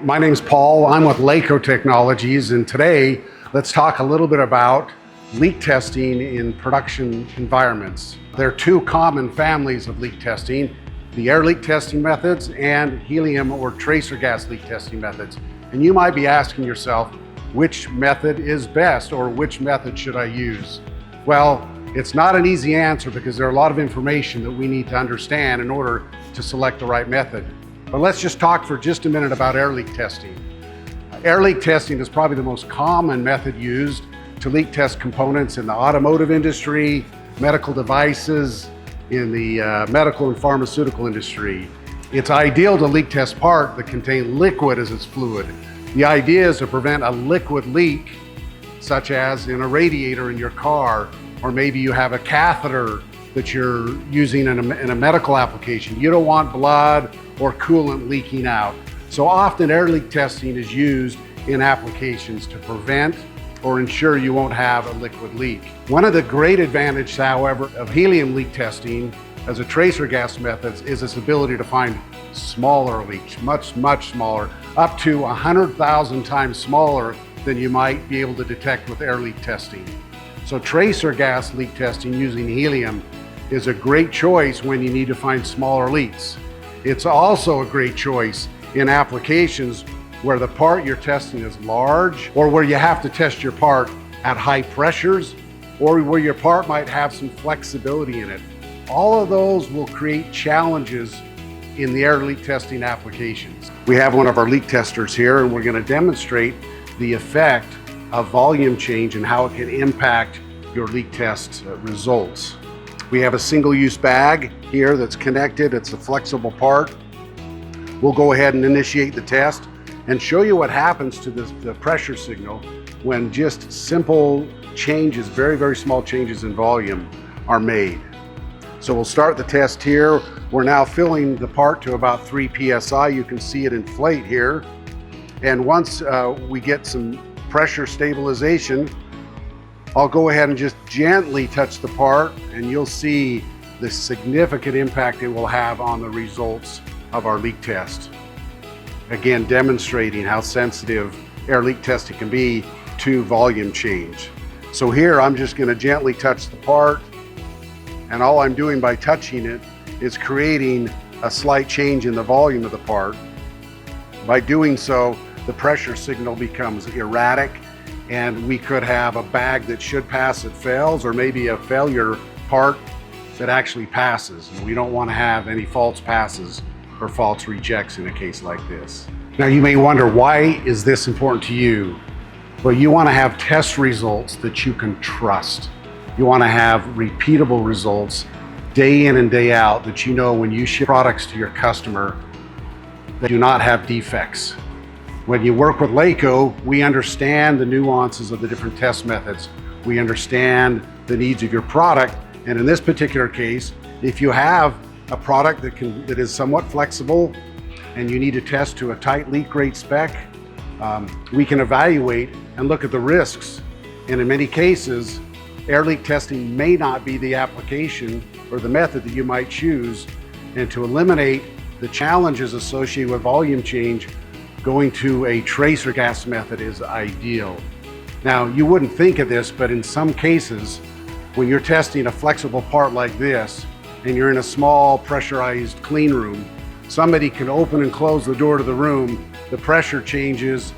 My name's Paul. I'm with LACO Technologies, and today let's talk a little bit about leak testing in production environments. There are two common families of leak testing: the air leak testing methods and helium or tracer gas leak testing methods. And you might be asking yourself, which method is best, or which method should I use? Well, it's not an easy answer because there are a lot of information that we need to understand in order to select the right method. But let's just talk for just a minute about air leak testing. Air leak testing is probably the most common method used to leak test components in the automotive industry, medical devices, in the medical and pharmaceutical industry. It's ideal to leak test parts that contain liquid as its fluid. The idea is to prevent a liquid leak, such as in a radiator in your car, or maybe you have a catheter that you're using in a medical application. You don't want blood or coolant leaking out. So often air leak testing is used in applications to prevent or ensure you won't have a liquid leak. One of the great advantages, however, of helium leak testing as a tracer gas method is its ability to find smaller leaks, much smaller, up to 100,000 times smaller than you might be able to detect with air leak testing. So tracer gas leak testing using helium is a great choice when you need to find smaller leaks. It's also a great choice in applications where the part you're testing is large, or where you have to test your part at high pressures, or where your part might have some flexibility in it. All of those will create challenges in the air leak testing applications. We have one of our leak testers here, and we're going to demonstrate the effect of volume change and how it can impact your leak test results. We have a single-use bag here that's connected. It's a flexible part. We'll go ahead and initiate the test and show you what happens to the pressure signal when just simple changes, very small changes in volume are made. So we'll start the test here. We're now filling the part to about 3 psi. You can see it inflate here. And once we get some pressure stabilization, I'll go ahead and just gently touch the part, and you'll see the significant impact it will have on the results of our leak test. Again, demonstrating how sensitive air leak testing can be to volume change. So here I'm just going to gently touch the part, and all I'm doing by touching it is creating a slight change in the volume of the part. By doing so, the pressure signal becomes erratic, and we could have a bag that should pass that fails, or maybe a failure part that actually passes. And we don't want to have any false passes or false rejects in a case like this. Now you may wonder, why is this important to you? Well, you want to have test results that you can trust. You want to have repeatable results day in and day out, that you know when you ship products to your customer, they do not have defects. When you work with LACO, we understand the nuances of the different test methods. We understand the needs of your product. And in this particular case, if you have a product that is somewhat flexible and you need to test to a tight leak rate spec, we can evaluate and look at the risks. And in many cases, air leak testing may not be the application or the method that you might choose. And to eliminate the challenges associated with volume change, going to a tracer gas method is ideal. Now, you wouldn't think of this, but in some cases, when you're testing a flexible part like this, and you're in a small pressurized clean room, somebody can open and close the door to the room, the pressure changes,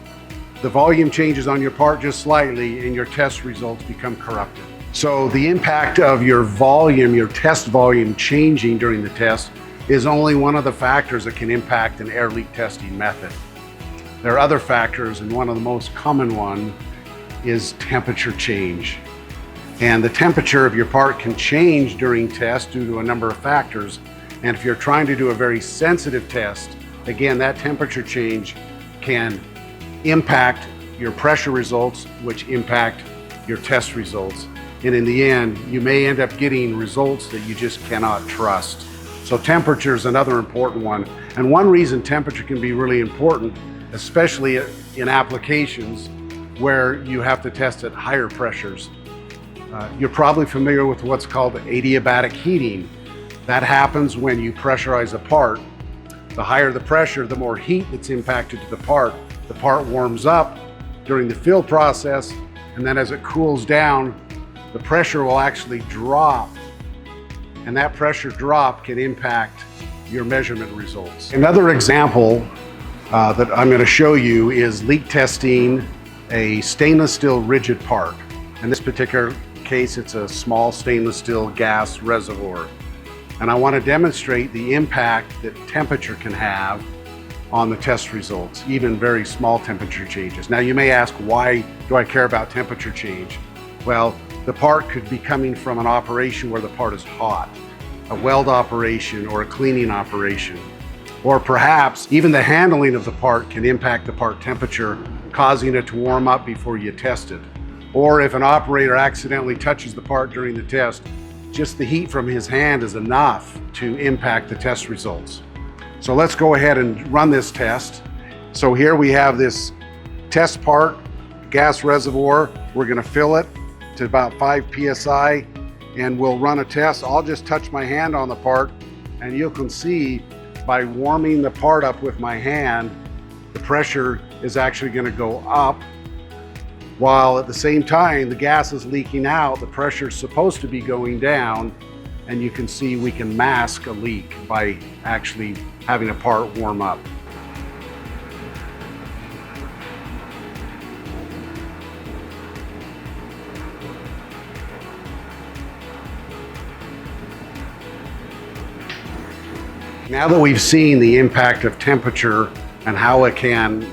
the volume changes on your part just slightly, and your test results become corrupted. So the impact of your volume, your test volume changing during the test, is only one of the factors that can impact an air leak testing method. There are other factors, and one of the most common one is temperature change. And the temperature of your part can change during test due to a number of factors. And if you're trying to do a very sensitive test, again, that temperature change can impact your pressure results, which impact your test results. And in the end, you may end up getting results that you just cannot trust. So temperature is another important one. And one reason temperature can be really important, especially in applications where you have to test at higher pressures. You're probably familiar with what's called adiabatic heating. That happens when you pressurize a part The higher the pressure, the more heat that's impacted to the part. The part warms up during the fill process, and then as it cools down, the pressure will actually drop, and that pressure drop can impact your measurement results. Another example that I'm going to show you is leak testing a stainless steel rigid part. In this particular case, it's a small stainless steel gas reservoir. And I want to demonstrate the impact that temperature can have on the test results, even very small temperature changes. Now you may ask, why do I care about temperature change? Well, the part could be coming from an operation where the part is hot, a weld operation or a cleaning operation. Or perhaps even the handling of the part can impact the part temperature, causing it to warm up before you test it. Or if an operator accidentally touches the part during the test, just the heat from his hand is enough to impact the test results. So let's go ahead and run this test. So here we have this test part, gas reservoir. We're going to fill it to about 5 psi and we'll run a test. I'll just touch my hand on the part and you can see by warming the part up with my hand, the pressure is actually going to go up, while at the same time the gas is leaking out. The pressure is supposed to be going down, and you can see we can mask a leak by actually having a part warm up. Now that we've seen the impact of temperature and how it can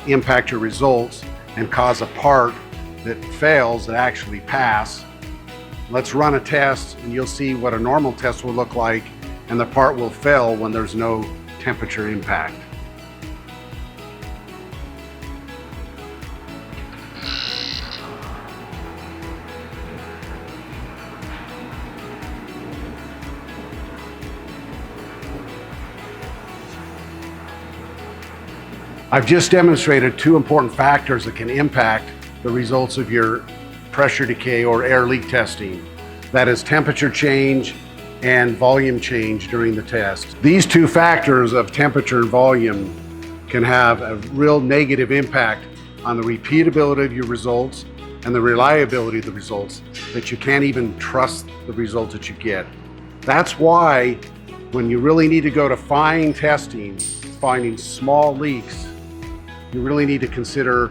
impact your results and cause a part that fails that actually pass, let's run a test and you'll see what a normal test will look like, and the part will fail when there's no temperature impact. I've just demonstrated two important factors that can impact the results of your pressure decay or air leak testing. That is temperature change and volume change during the test. These two factors of temperature and volume can have a real negative impact on the repeatability of your results and the reliability of the results, that you can't even trust the results that you get. That's why when you really need to go to fine testing, finding small leaks, you really need to consider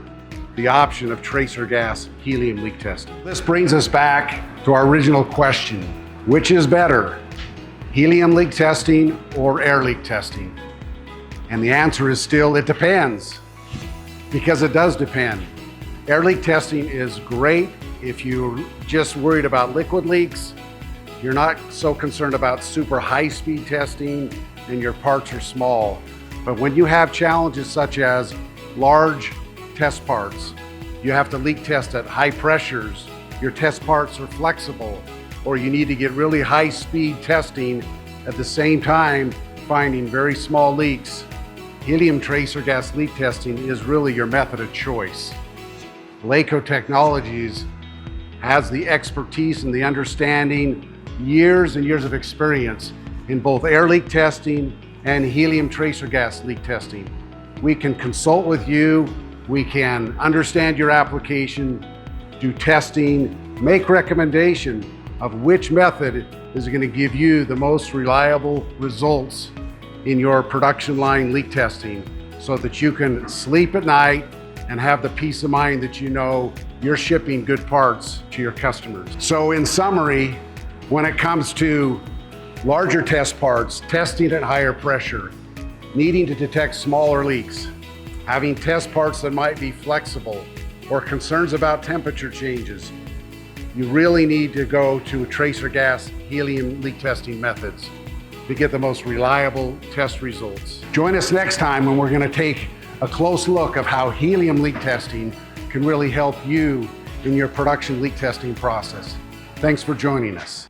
the option of tracer gas helium leak testing. This brings us back to our original question: which is better, helium leak testing or air leak testing? And the answer is still, it depends, because it does depend. Air leak testing is great if you're just worried about liquid leaks, you're not so concerned about super high-speed testing, and your parts are small. But when you have challenges such as large test parts, you have to leak test at high pressures, your test parts are flexible, or you need to get really high speed testing at the same time finding very small leaks, helium tracer gas leak testing is really your method of choice. LACO Technologies has the expertise and the understanding, years and years of experience in both air leak testing and helium tracer gas leak testing. We can consult with you, we can understand your application, do testing, make recommendation of which method is going to give you the most reliable results in your production line leak testing, so that you can sleep at night and have the peace of mind that you know you're shipping good parts to your customers. So in summary, when it comes to larger test parts, testing at higher pressure, needing to detect smaller leaks, having test parts that might be flexible, or concerns about temperature changes, you really need to go to tracer gas helium leak testing methods to get the most reliable test results. Join us next time when we're going to take a close look of how helium leak testing can really help you in your production leak testing process. Thanks for joining us.